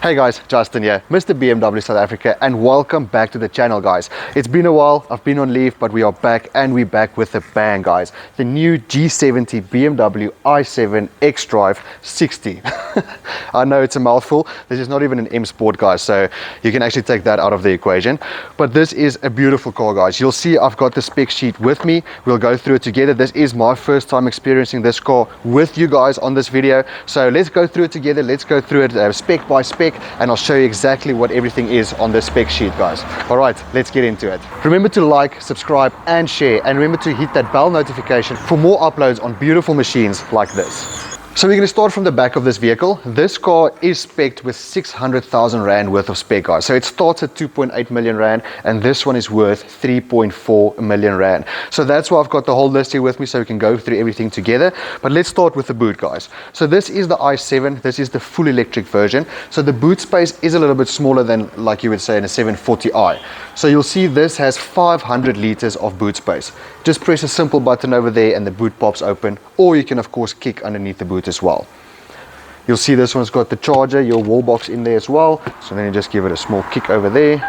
Hey guys, Justin here, Mr. BMW South Africa, and welcome back to the channel, guys. It's been a while, I've been on leave, but we are back, and we're back with a bang, guys. The new G70 BMW i7 xDrive 60. I know it's a mouthful. This is not even an M Sport, guys, so you can actually take that out of the equation. But this is a beautiful car, guys. You'll see I've got the spec sheet with me. We'll go through it together. This is my first time experiencing this car with you guys on this video. So let's go through it together. Let's go through it spec by spec, and I'll show you exactly what everything is on the spec sheet, guys. All right, let's get into it. Remember to like, subscribe, and share, and remember to hit that bell notification for more uploads on beautiful machines like this. So we're going to start from the back of this vehicle. This car is spec'd with 600,000 Rand worth of spec, guys. So it starts at 2.8 million Rand, and this one is worth 3.4 million Rand. So that's why I've got the whole list here with me, so we can go through everything together. But let's start with the boot, guys. So this is the i7. This is the full electric version. So the boot space is a little bit smaller than, like you would say, in a 740i. So you'll see this has 500 liters of boot space. Just press a simple button over there and the boot pops open, or you can of course kick underneath the boot as well. You'll see this one's got the charger, your wall box in there as well. So then you just give it a small kick over there.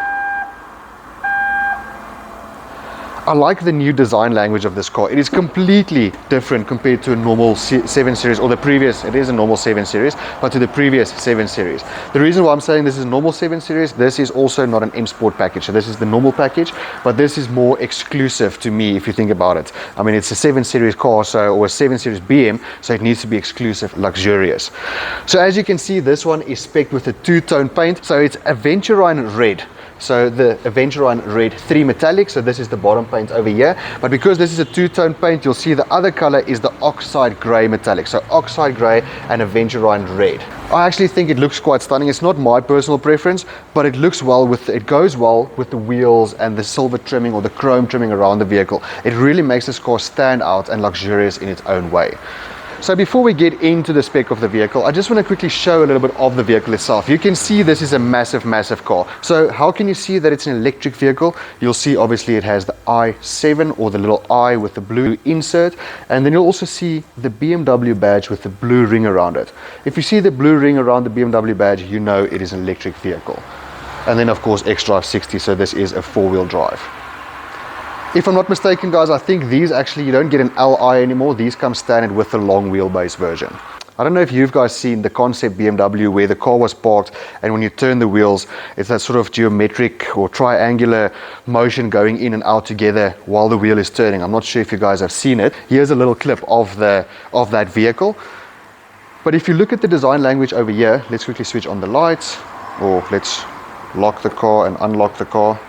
I like the new design language of this car. It is completely different compared to a normal 7 Series, or the previous, it is a normal 7 Series, but to the previous 7 Series. The reason why I'm saying this is a normal 7 Series, this is also not an M Sport package. So this is the normal package, but this is more exclusive to me if you think about it. I mean, it's a 7 Series car, so, or a 7 Series BM, so it needs to be exclusive, luxurious. So as you can see, this one is spec'd with a two-tone paint. So it's Aventurine red. So the Aventurine red 3 metallic, so this is the bottom paint over here. But because this is a two-tone paint, you'll see the other color is the oxide gray metallic. So oxide gray and Aventurine red. I actually think it looks quite stunning. It's not my personal preference, but it looks well with, it goes well with the wheels and the silver trimming or the chrome trimming around the vehicle. It really makes this car stand out and luxurious in its own way. So before we get into the spec of the vehicle, I just want to quickly show a little bit of the vehicle itself. You can see this is a massive, massive car. So how can you see that it's an electric vehicle? You'll see obviously it has the i7, or the little I with the blue insert, and then you'll also see the BMW badge with the blue ring around it. If you see the blue ring around the BMW badge, you know it is an electric vehicle. And then of course xDrive 60, so this is a 4-wheel drive. If I'm not mistaken, guys, I think these actually, you don't get an Li anymore. These come standard with the long wheelbase version. I don't know if you've guys seen the concept BMW where the car was parked, and when you turn the wheels, it's that sort of geometric or triangular motion going in and out together while the wheel is turning. I'm not sure if you guys have seen it. Here's a little clip of that vehicle. But if you look at the design language over here, let's quickly switch on the lights, or let's lock the car and unlock the car.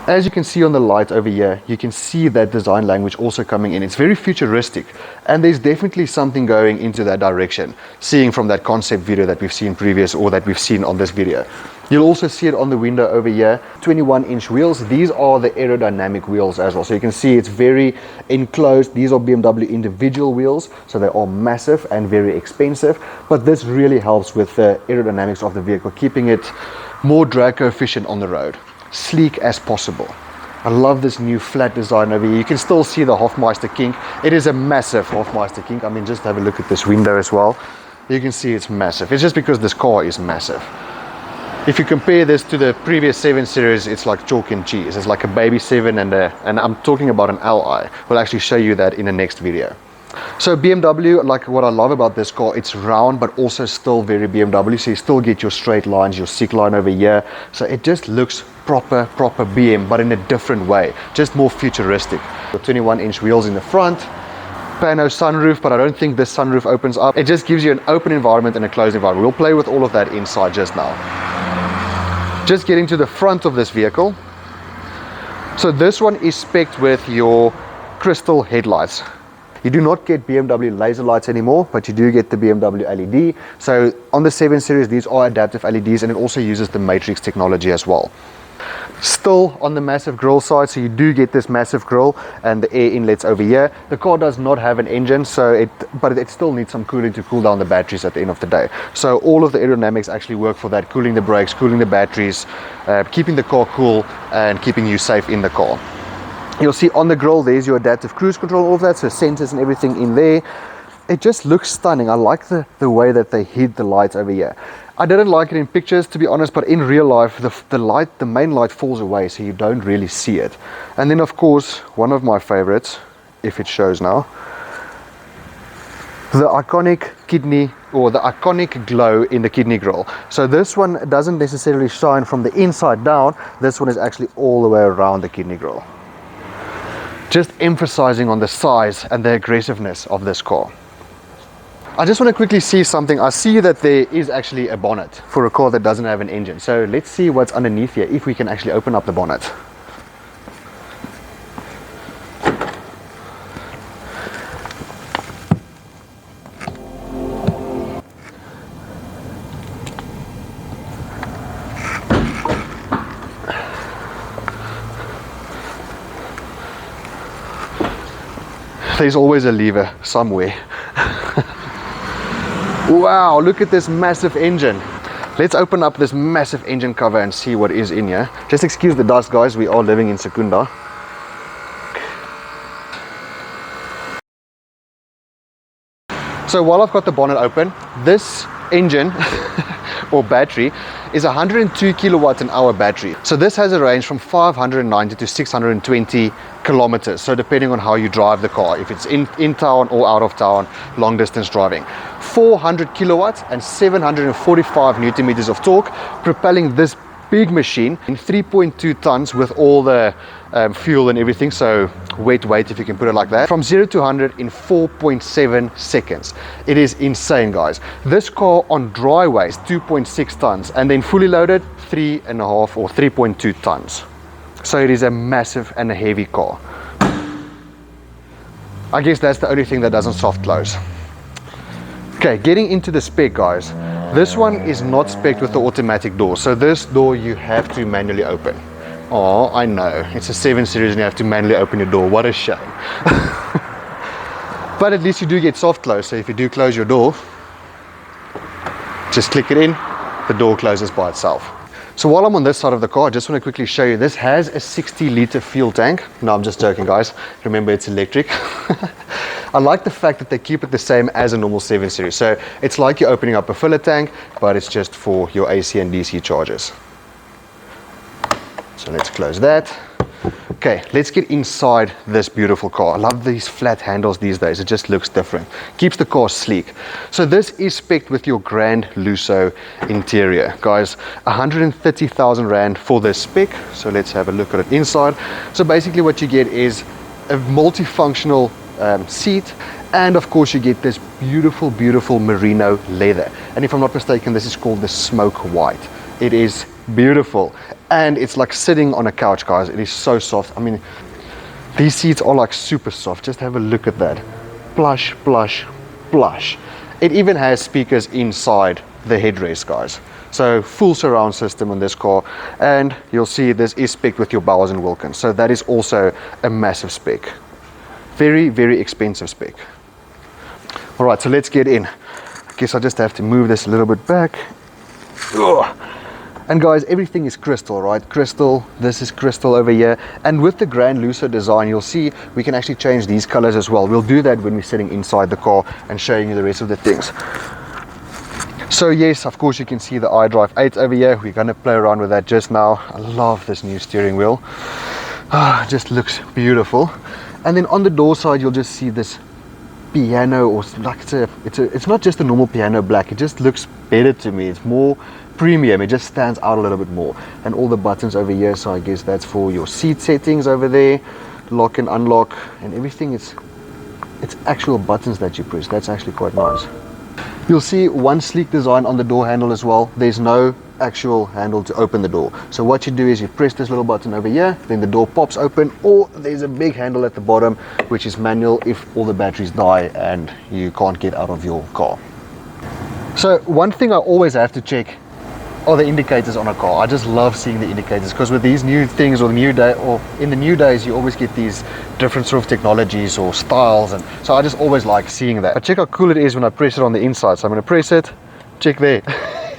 As you can see on the light over here, you can see that design language also coming in. It's very futuristic, and there's definitely something going into that direction, seeing from that concept video that we've seen previous, or that we've seen on this video. You'll also see it on the window over here, 21-inch wheels. These are the aerodynamic wheels as well. So you can see it's very enclosed. These are BMW individual wheels, so they are massive and very expensive, but this really helps with the aerodynamics of the vehicle, keeping it more drag coefficient on the road. Sleek as possible. I love this new flat design over here. You can still see the Hofmeister kink. It is a massive Hofmeister kink. I mean, just have a look at this window as well. You can see it's massive. It's just because this car is massive. If you compare this to the previous 7 Series, it's like chalk and cheese. It's like a baby 7 and I'm talking about an Li. We'll actually show you that in the next video. So BMW, like what I love about this car, it's round but also still very BMW, so you still get your straight lines, your sick line over here, so it just looks proper BM, but in a different way, just more futuristic. The 21-inch wheels in the front, pano sunroof, but I don't think this sunroof opens up. It just gives you an open environment and a closed environment. We'll play with all of that inside just now. Just getting to the front of this vehicle. So this one is spec'd with your crystal headlights. You do not get BMW laser lights anymore, but you do get the BMW LED. So on the 7 Series, these are adaptive LEDs, and it also uses the matrix technology as well. Still on the massive grille side, so you do get this massive grille and the air inlets over here. The car does not have an engine, but it still needs some cooling to cool down the batteries at the end of the day. So all of the aerodynamics actually work for that, cooling the brakes, cooling the batteries, keeping the car cool and keeping you safe in the car. You'll see on the grille, there's your adaptive cruise control, all of that, so sensors and everything in there. It just looks stunning. I like the way that they hid the lights over here. I didn't like it in pictures, to be honest, but in real life, the main light falls away, so you don't really see it. And then, of course, one of my favorites, if it shows now, the iconic kidney, or the iconic glow in the kidney grille. So this one doesn't necessarily shine from the inside down. This one is actually all the way around the kidney grille. Just emphasizing on the size and the aggressiveness of this car. I just want to quickly see something. I see that there is actually a bonnet for a car that doesn't have an engine. So let's see what's underneath here, if we can actually open up the bonnet. There's always a lever somewhere. Wow, look at this massive engine. Let's open up this massive engine cover and see what is in here. Just excuse the dust, guys, we are living in Secunda. So while I've got the bonnet open, this engine or battery is 102 kilowatt an hour battery. So this has a range from 590 to 620 kilometers. So depending on how you drive the car, if it's in town or out of town, long distance driving. 400 kilowatts and 745 newton meters of torque, propelling this big machine in 3.2 tons with all the fuel and everything, so weight, if you can put it like that, from 0 to 100 in 4.7 seconds. It is insane, guys. This car on dry weighs 2.6 tons, and then fully loaded 3.5 or 3.2 tons. So it is a massive and a heavy car. I guess that's the only thing that doesn't soft close. Okay, getting into the spec, guys. This one is not spec'd with the automatic door, so this door you have to manually open. Oh, I know, it's a 7 Series and you have to manually open your door. What a shame. But at least you do get soft close, so if you do close your door, just click it in, the door closes by itself. So while I'm on this side of the car, I just want to quickly show you, this has a 60-liter fuel tank. No, I'm just joking, guys. Remember, it's electric. I like the fact that they keep it the same as a normal 7 Series. So it's like you're opening up a filler tank, but it's just for your AC and DC chargers. So let's close that. Okay, let's get inside this beautiful car. I love these flat handles these days. It just looks different. Keeps the car sleek. So this is spec'd with your Grand Lusso interior. Guys, 130,000 Rand for this spec. So let's have a look at it inside. So basically what you get is a multifunctional seat, and of course you get this beautiful merino leather. And if I'm not mistaken, this is called the smoke white. It is beautiful, and it's like sitting on a couch, guys. It is so soft. I mean, these seats are like super soft. Just have a look at that. Plush. It even has speakers inside the headrest, guys. So full surround system on this car, and you'll see this is spec'd with your Bowers and Wilkins. So that is also a massive spec. Very expensive spec. All right, so let's get in. I guess I just have to move this a little bit back. Ugh. And guys, everything is crystal, right? Crystal, this is crystal over here. And with the Grand Lusso design, you'll see we can actually change these colors as well. We'll do that when we're sitting inside the car and showing you the rest of the things. So yes, of course you can see the iDrive 8 over here. We're gonna play around with that just now. I love this new steering wheel. It just looks beautiful. And then on the door side, you'll just see this piano, or like it's not just a normal piano black. It just looks better to me. It's more premium. It just stands out a little bit more. And all the buttons over here, so I guess that's for your seat settings over there, lock and unlock, and everything. It's actual buttons that you press. That's actually quite nice. You'll see one sleek design on the door handle as well. There's no actual handle to open the door. So what you do is you press this little button over here, then the door pops open, or there's a big handle at the bottom, which is manual if all the batteries die and you can't get out of your car. So one thing I always have to check are the indicators on a car. I just love seeing the indicators, because with these new things, or in the new days, you always get these different sort of technologies or styles, and so I just always like seeing that. But check how cool it is when I press it on the inside. So I'm going to press it, check there.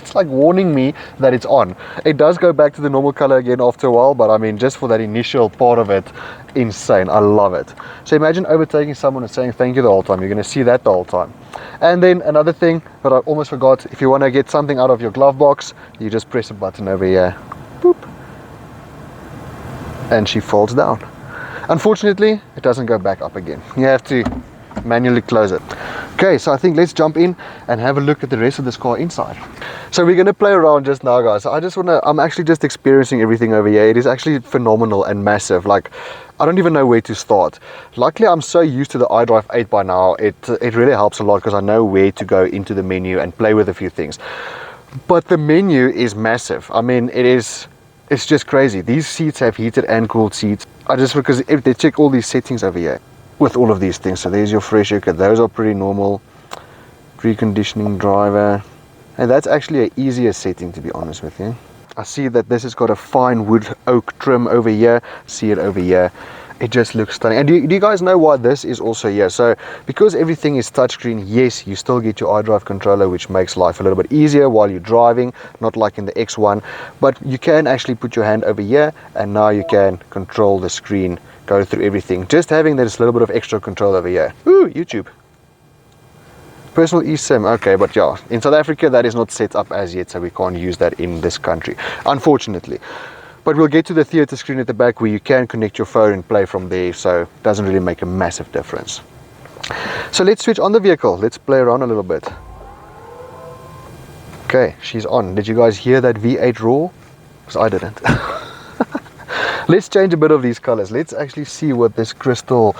It's like warning me that it's on. It does go back to the normal color again after a while, but I mean, just for that initial part of it, insane. I love it. So imagine overtaking someone and saying thank you the whole time. You're going to see that the whole time. And then another thing that I almost forgot, if you want to get something out of your glove box, you just press a button over here. Boop. And she falls down. Unfortunately, it doesn't go back up again. You have to manually close it. Okay, so I think let's jump in and have a look at the rest of this car inside. So we're going to play around just now, guys. I'm actually just experiencing everything over here. It is actually phenomenal and massive. Like, I don't even know where to start. Luckily, I'm so used to the iDrive 8 by now. It really helps a lot because I know where to go into the menu and play with a few things. But the menu is massive. I mean, it's just crazy. These seats have heated and cooled seats. Because if they check all these settings over here with all of these things. So there's your fresh air cut. Those are pretty normal. Preconditioning driver. And that's actually an easier setting, to be honest with you. I see that this has got a fine wood oak trim over here. See it over here. It just looks stunning. And do you guys know why this is also here? So because everything is touchscreen, yes, you still get your iDrive controller, which makes life a little bit easier while you're driving, not like in the X1. But you can actually put your hand over here, and now you can control the screen, go through everything. Just having this little bit of extra control over here. Ooh, YouTube. Personal eSIM, okay, but yeah, in South Africa that is not set up as yet, so we can't use that in this country, unfortunately. But we'll get to the theater screen at the back where you can connect your phone and play from there, so it doesn't really make a massive difference. So let's switch on the vehicle. Let's play around a little bit. Okay, she's on. Did you guys hear that V8 roar? Because I didn't. Let's change a bit of these colors. Let's actually see what this crystal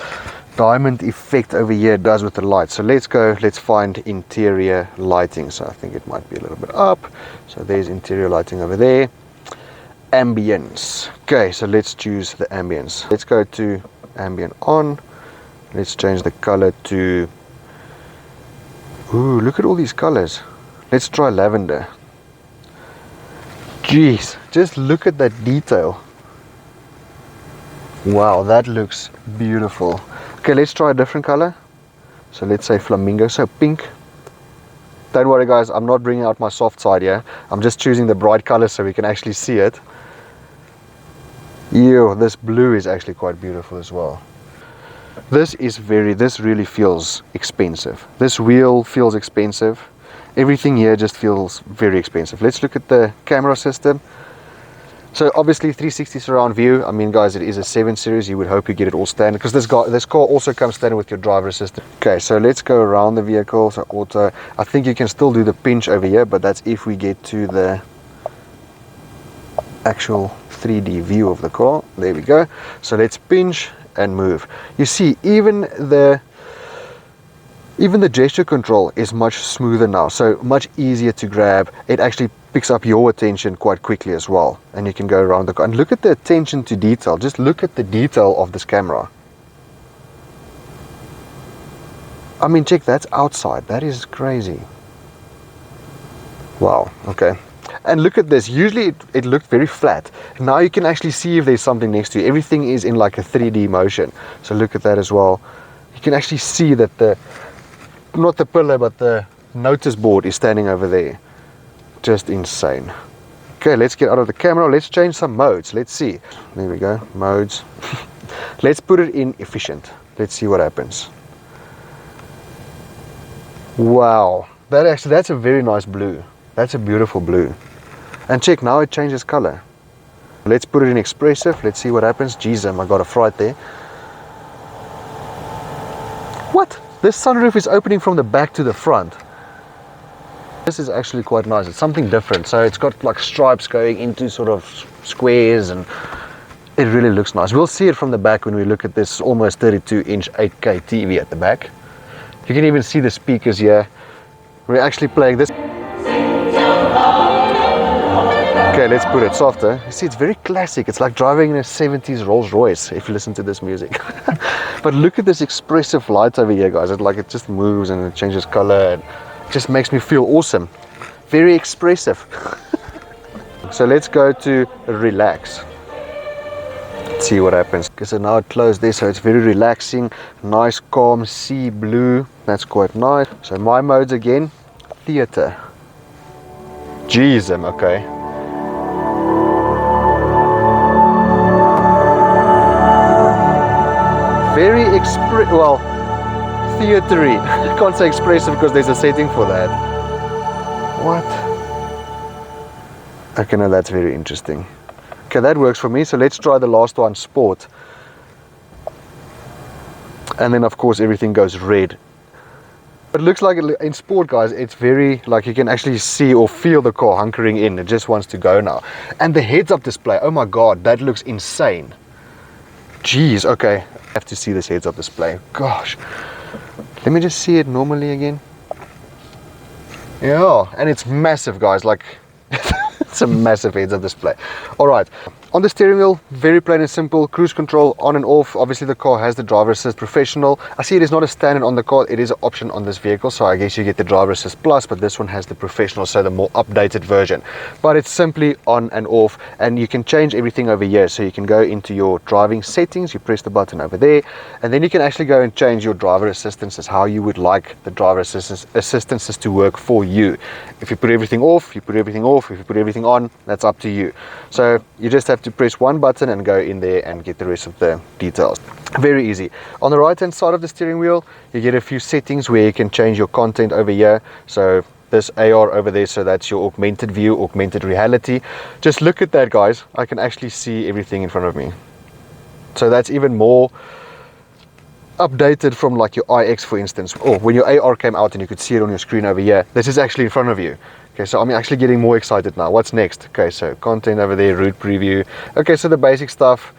diamond effect over here does with the light. So let's find interior lighting. So I think it might be a little bit up. So there's interior lighting over there. Ambience. Okay, so let's choose the ambience. Let's go to ambient on. Let's change the color to, ooh, look at all these colors. Let's try lavender. Jeez, just look at that detail. Wow, that looks beautiful. Okay, let's try a different color. So let's say flamingo, so pink. Don't worry guys, I'm not bringing out my soft side here. I'm just choosing the bright color so we can actually see it. Ew, this blue is actually quite beautiful as well. This really feels expensive. This wheel feels expensive. Everything here just feels very expensive. Let's look at the camera system. So obviously 360 surround view. I mean guys, it is a 7 Series. You would hope you get it all standard because this car also comes standard with your driver assistant. Okay, so let's go around the vehicle. So auto. I think you can still do the pinch over here, but that's if we get to the actual 3D view of the car. There we go. So let's pinch and move. You see, even the gesture control is much smoother now, so much easier to grab. It actually picks up your attention quite quickly as well, and you can go around the car and look at the attention to detail. Just look at the detail of this camera. I mean, check, that's outside. That is crazy. Wow. Okay. And look at this. Usually it looked very flat. Now you can actually see if there's something next to you. Everything is in like a 3D motion. So look at that as well. You can actually see that not the pillar, but the notice board is standing over there. Just insane. Okay, let's get out of the camera. Let's change some modes. Let's see. There we go. Modes. Let's put it in efficient. Let's see what happens. Wow. That's a very nice blue. That's a beautiful blue. And check, now it changes color. Let's put it in expressive. Let's see what happens. Jeez, I got a fright there. What? This sunroof is opening from the back to the front. This is actually quite nice. It's something different. So it's got like stripes going into sort of squares, and it really looks nice. We'll see it from the back when we look at this almost 32-inch 8K TV at the back. You can even see the speakers here. We're actually playing this. Okay, let's put it softer. You see, it's very classic. It's like driving in a 70s Rolls Royce if you listen to this music. But look at this expressive light over here, guys. It just moves and it changes color. And it just makes me feel awesome. Very expressive. So let's go to relax. Let's see what happens. Okay, so now it closed there, so it's very relaxing. Nice, calm sea blue. That's quite nice. So my modes again. Theater. Jeez, okay. very well, theatery. I can't say expressive because there's a setting for that. What? Okay, no, that's very interesting. Okay, that works for me. So let's try the last one, sport. And then of course everything goes red. It looks like in sport, guys, it's very, like, you can actually see or feel the car hunkering in. It just wants to go now. And the heads-up display, oh my god, that looks insane. Jeez, okay. I have to see this heads-up display. Gosh. Let me just see it normally again. Yeah, and it's massive, guys. Like, it's a massive heads-up display. All right. On the steering wheel, very plain and simple, cruise control on and off. Obviously the car has the driver assist professional. I see it is not a standard on the car, it is an option on this vehicle, so I guess you get the driver assist plus, but this one has the professional, so the more updated version. But it's simply on and off, and you can change everything over here. So you can go into your driving settings, you press the button over there, and then you can actually go and change your driver assistances, how you would like the driver assistances to work for you. If you put everything off, you put everything off. If you put everything on, that's up to you. So you just have to press one button and go in there and get the rest of the details. Very easy. On the right hand side of the steering wheel, you get a few settings where you can change your content over here. So this AR over there, so that's your augmented view, augmented reality. Just look at that, guys. I can actually see everything in front of me. So that's even more updated from like your iX, for instance, or when your AR came out and you could see it on your screen over here. This is actually in front of you. Okay, so I'm actually getting more excited now. What's next? Okay, so content over there, route preview. Okay, so the basic stuff,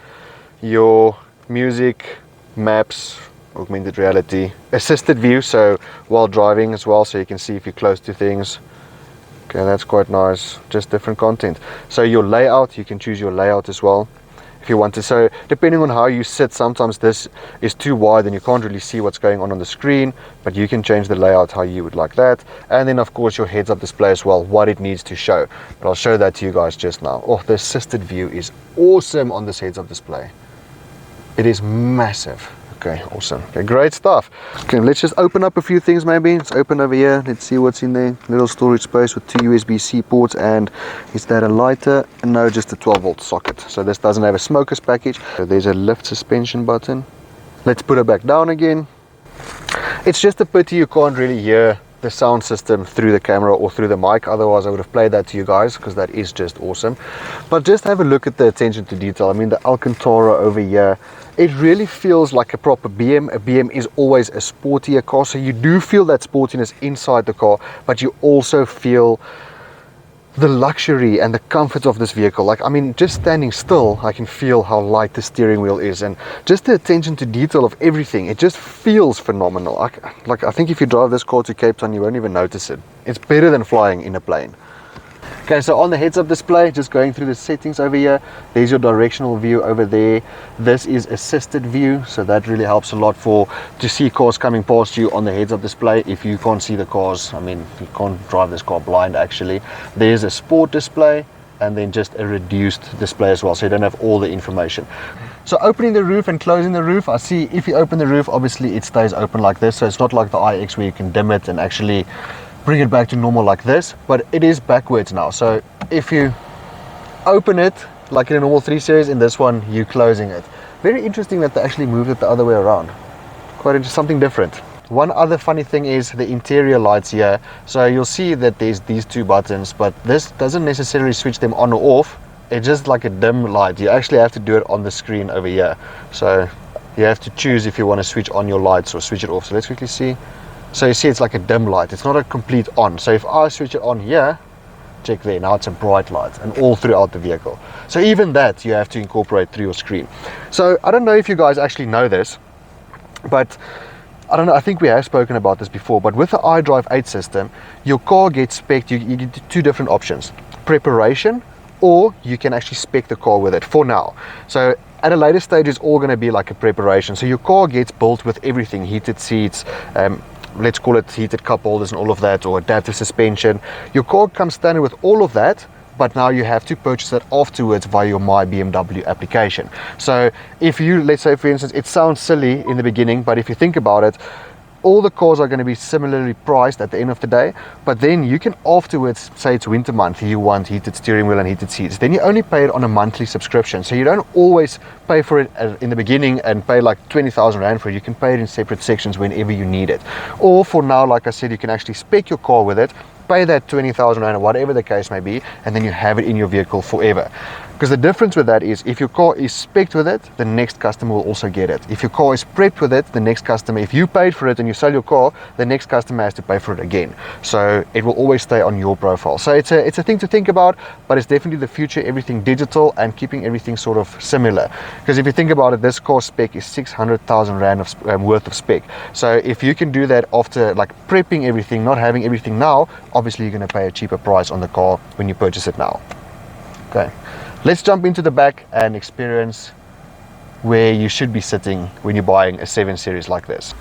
your music, maps, augmented reality, assisted view, so while driving as well, so you can see if you're close to things. Okay, that's quite nice. Just different content. So your layout, you can choose your layout as well if you want to. So depending on how you sit, sometimes this is too wide and you can't really see what's going on the screen, but you can change the layout how you would like that. And then of course your heads-up display as well, what it needs to show, but I'll show that to you guys just now. Oh, the assisted view is awesome on this heads-up display. It is massive. Okay, awesome. Okay, great stuff. Okay, let's just open up a few things maybe. Let's open over here. Let's see what's in there. Little storage space with two USB-C ports, and is that a lighter? No, just a 12-volt socket. So this doesn't have a smoker's package. So there's a lift suspension button. Let's put it back down again. It's just a pity you can't really hear the sound system through the camera or through the mic, otherwise I would have played that to you guys, because that is just awesome. But just have a look at the attention to detail. I mean, the Alcantara over here, it really feels like a proper BM. A BM is always a sportier car, so you do feel that sportiness inside the car, but you also feel the luxury and the comfort of this vehicle. Like, I mean, just standing still, I can feel how light the steering wheel is, and just the attention to detail of everything. It just feels phenomenal. Like I think if you drive this car to Cape Town, you won't even notice it. It's better than flying in a plane. Okay, so on the heads-up display, just going through the settings over here, there's your directional view over there. This is assisted view, so that really helps a lot to see cars coming past you on the heads-up display. If you can't see the cars, I mean, you can't drive this car blind actually. There's a sport display, and then just a reduced display as well, so you don't have all the information. So opening the roof and closing the roof, I see if you open the roof, obviously it stays open like this, so it's not like the iX where you can dim it and actually bring it back to normal like this, but it is backwards now. So if you open it like in a normal 3 Series, in this one you're closing it. Very interesting that they actually moved it the other way around. Quite interesting, something different. One other funny thing is the interior lights here. So you'll see that there's these two buttons, but this doesn't necessarily switch them on or off. It's just like a dim light. You actually have to do it on the screen over here. So you have to choose if you want to switch on your lights or switch it off. So let's quickly see. So you see it's like a dim light, it's not a complete on. So if I switch it on here, check there, now it's a bright light and all throughout the vehicle. So even that you have to incorporate through your screen. So I don't know if you guys actually know this, but I don't know, I think we have spoken about this before, but with the iDrive 8 system, your car gets spec'd, you get two different options, preparation, or you can actually spec the car with it for now. So at a later stage, it's all going to be like a preparation. So your car gets built with everything, heated seats, let's call it heated cup holders and all of that, or adaptive suspension. Your car comes standard with all of that, but now you have to purchase it afterwards via your My BMW application. So if you, let's say for instance, it sounds silly in the beginning, but if you think about it, all the cars are going to be similarly priced at the end of the day, but then you can afterwards, say it's winter month, you want heated steering wheel and heated seats, then you only pay it on a monthly subscription. So you don't always pay for it in the beginning and pay like 20,000 Rand for it. You can pay it in separate sections whenever you need it. Or for now, like I said, you can actually spec your car with it, pay that 20,000 Rand or whatever the case may be, and then you have it in your vehicle forever. Because the difference with that is, if your car is specced with it, the next customer will also get it. If your car is prepped with it, the next customer, if you paid for it and you sell your car, the next customer has to pay for it again. So it will always stay on your profile. So it's a thing to think about, but it's definitely the future, everything digital and keeping everything sort of similar. Because if you think about it, this car spec is 600,000 Rand worth of spec. So if you can do that after like prepping everything, not having everything now, obviously you're going to pay a cheaper price on the car when you purchase it now. Okay. Let's jump into the back and experience where you should be sitting when you're buying a 7 Series like this.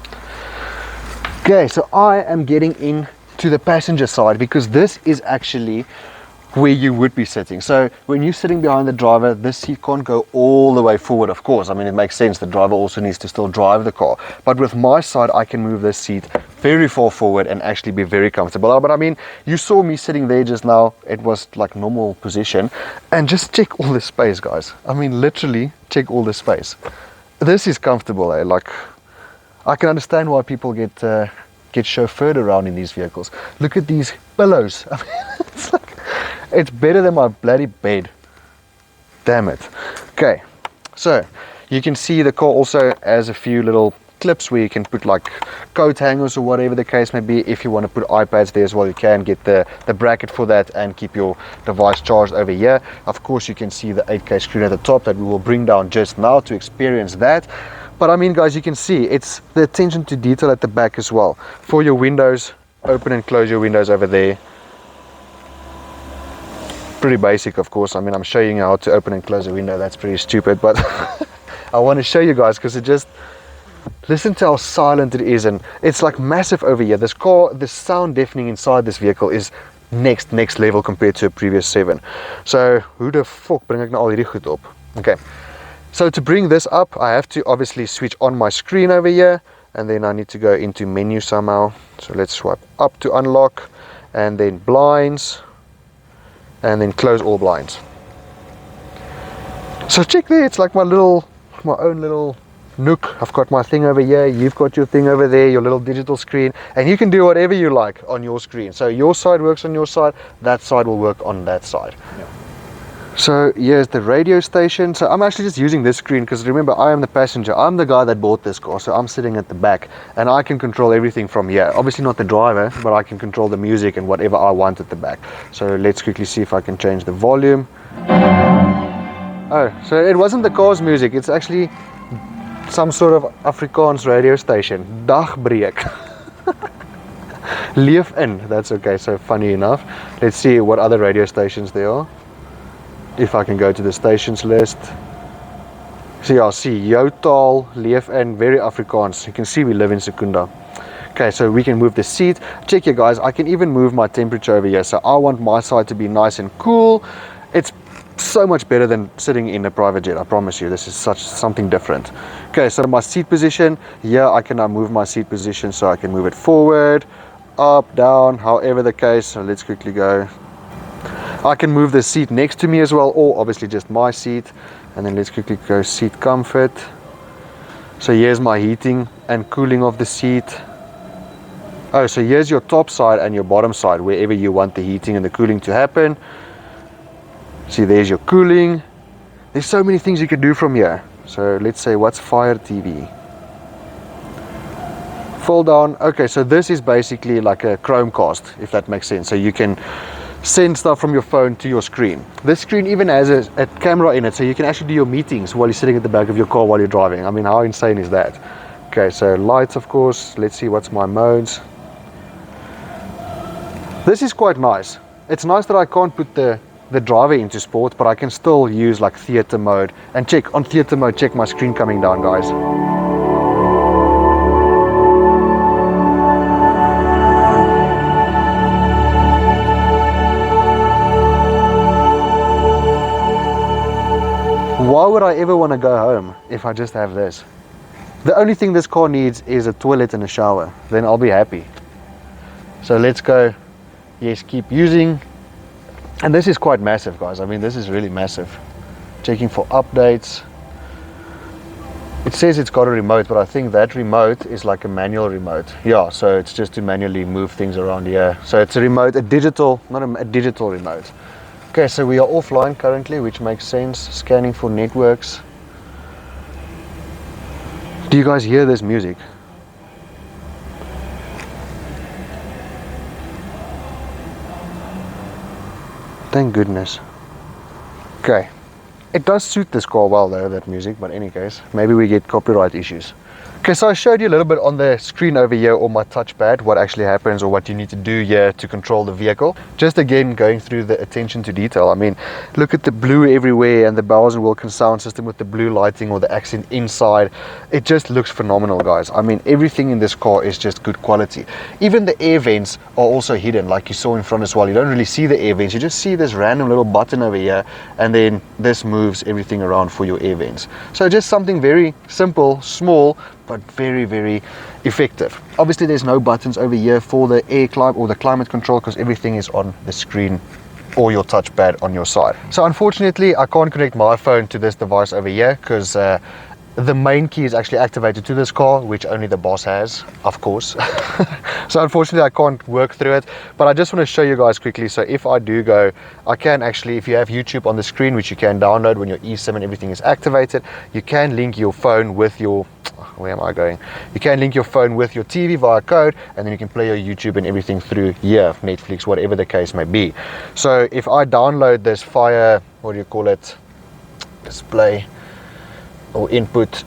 Okay, so I am getting into the passenger side because this is actually where you would be sitting. So when you're sitting behind the driver, this seat can't go all the way forward, of course. I mean, it makes sense. The driver also needs to still drive the car. But with my side, I can move this seat very far forward and actually be very comfortable. But I mean, you saw me sitting there just now. It was like normal position. And just check all the space, guys. I mean, literally check all the space. This is comfortable, eh? Like, I can understand why people get chauffeured around in these vehicles. Look at these pillows. I mean, it's like, it's better than my bloody bed. Damn it. Okay, so you can see the car also has a few little clips where you can put like coat hangers or whatever the case may be. If you want to put iPads there as well, you can get the bracket for that and keep your device charged over here. Of course, you can see the 8K screen at the top that we will bring down just now to experience that. But I mean, guys, you can see it's the attention to detail at the back as well. For your windows, open and close your windows over there. Pretty basic, of course. I mean, I'm showing you how to open and close a window. That's pretty stupid, but I want to show you guys because it just, listen to how silent it is, and it's like massive over here. This car, the sound deafening inside this vehicle is next level compared to a previous 7. So hoe the fuck bring ek nou al hierdie goed op? Okay, so to bring this up, I have to obviously switch on my screen over here, and then I need to go into menu somehow. So let's swipe up to unlock, and then blinds, and then close all blinds. So check there, it's like my own little nook. I've got my thing over here, you've got your thing over there, your little digital screen, and you can do whatever you like on your screen. So your side works on your side, that side will work on that side. Yeah. So here's the radio station. So I'm actually just using this screen because remember, I am the passenger. I'm the guy that bought this car, so I'm sitting at the back and I can control everything from here. Obviously not the driver, but I can control the music and whatever I want at the back. So let's quickly see if I can change the volume. Oh, so it wasn't the car's music, it's actually some sort of Afrikaans radio station. Dagbreek. Leef in, that's okay. So funny enough, let's see what other radio stations there are. If I can go to the stations list. So yeah, see, jou taal, leef in, very Afrikaans. You can see we live in Secunda. Okay, so we can move the seat. Check here, guys, I can even move my temperature over here. So I want my side to be nice and cool. It's so much better than sitting in a private jet, I promise you. This is something different. Okay, so my seat position, here I can now move my seat position, so I can move it forward, up, down, however the case. So let's quickly go. I can move the seat next to me as well, or obviously just my seat. And then let's quickly go seat comfort. So here's my heating and cooling of the seat. Oh, so here's your top side and your bottom side, wherever you want the heating and the cooling to happen. See, there's your cooling. There's so many things you can do from here. So let's say, what's Fire TV? Fold down. Okay, so this is basically like a Chromecast, if that makes sense. So you can send stuff from your phone to your screen. This screen even has a camera in it, so you can actually do your meetings while you're sitting at the back of your car while you're driving. I mean, how insane is that? Okay, so lights, of course. Let's see, what's my modes. This is quite nice. It's nice that I can't put the driver into sport, but I can still use like theater mode. And check on theater mode, check my screen coming down, guys. Why would I ever want to go home if I just have this? The only thing this car needs is a toilet and a shower, then I'll be happy. So let's go, yes, keep using. And this is quite massive, guys. I mean, this is really massive. Checking for updates. It says it's got a remote, but I think that remote is like a manual remote. Yeah, so it's just to manually move things around here. So it's a remote, a digital, not a digital remote. Okay, so we are offline currently, which makes sense. Scanning for networks. Do you guys hear this music? Thank goodness. Okay. It does suit this car well though, that music, but in any case, maybe we get copyright issues. Okay, so I showed you a little bit on the screen over here or my touchpad what actually happens or what you need to do here to control the vehicle. Just again going through the attention to detail. I mean, look at the blue everywhere and the Bowers & Wilkins sound system with the blue lighting or the accent inside. It just looks phenomenal, guys. I mean, everything in this car is just good quality. Even the air vents are also hidden, like you saw in front as well. You don't really see the air vents, you just see this random little button over here, and then this moves everything around for your air vents. So just something very simple, small, but very, very effective. Obviously there's no buttons over here for the air climate or the climate control because everything is on the screen or your touchpad on your side. So unfortunately I can't connect my phone to this device over here because the main key is actually activated to this car, which only the boss has, of course. So unfortunately I can't work through it, but I just want to show you guys quickly. So if I do go, I can actually, if you have YouTube on the screen, which you can download when your eSIM and everything is activated, you can link your phone with your, where am I going? You can link your phone with your TV via code, and then you can play your YouTube and everything through here, Netflix, whatever the case may be. So if I download this Fire, what do you call it, display or input,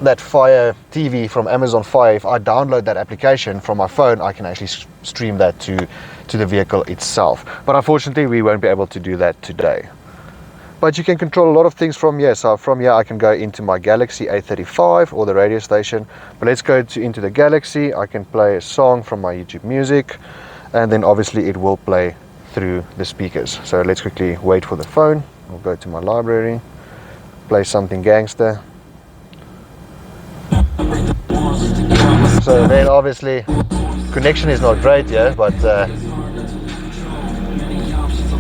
that Fire TV from Amazon Fire, if I download that application from my phone, I can actually stream that to the vehicle itself. But unfortunately we won't be able to do that today. But you can control a lot of things from here. So from here I can go into my Galaxy A35 or the radio station. But let's go into the Galaxy. I can play a song from my YouTube music, and then obviously it will play through the speakers. So let's quickly wait for the phone. I'll go to my library, play something gangster. So then obviously connection is not great here, but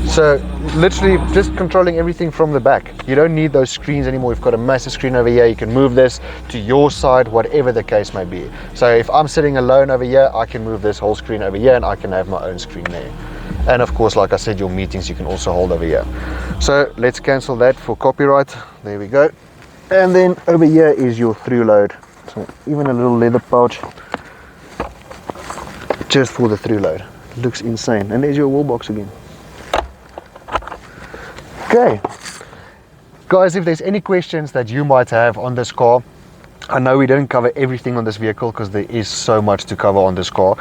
so literally just controlling everything from the back. You don't need those screens anymore. You've got a massive screen over here. You can move this to your side, whatever the case may be. So if I'm sitting alone over here, I can move this whole screen over here and I can have my own screen there. And of course, like I said, your meetings you can also hold over here. So let's cancel that for copyright. There we go. And then over here is your through load. So even a little leather pouch just for the through load. Looks insane. And there's your wall box again. Okay, guys, if there's any questions that you might have on this car, I know we didn't cover everything on this vehicle because there is so much to cover on this car.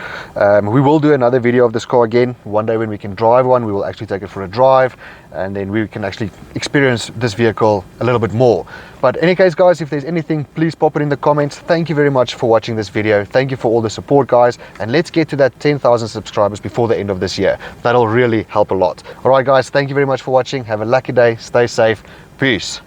We will do another video of this car again. One day when we can drive one, we will actually take it for a drive, and then we can actually experience this vehicle a little bit more. But in any case, guys, if there's anything, please pop it in the comments. Thank you very much for watching this video. Thank you for all the support, guys. And let's get to that 10,000 subscribers before the end of this year. That'll really help a lot. All right, guys, thank you very much for watching. Have a lucky day. Stay safe. Peace.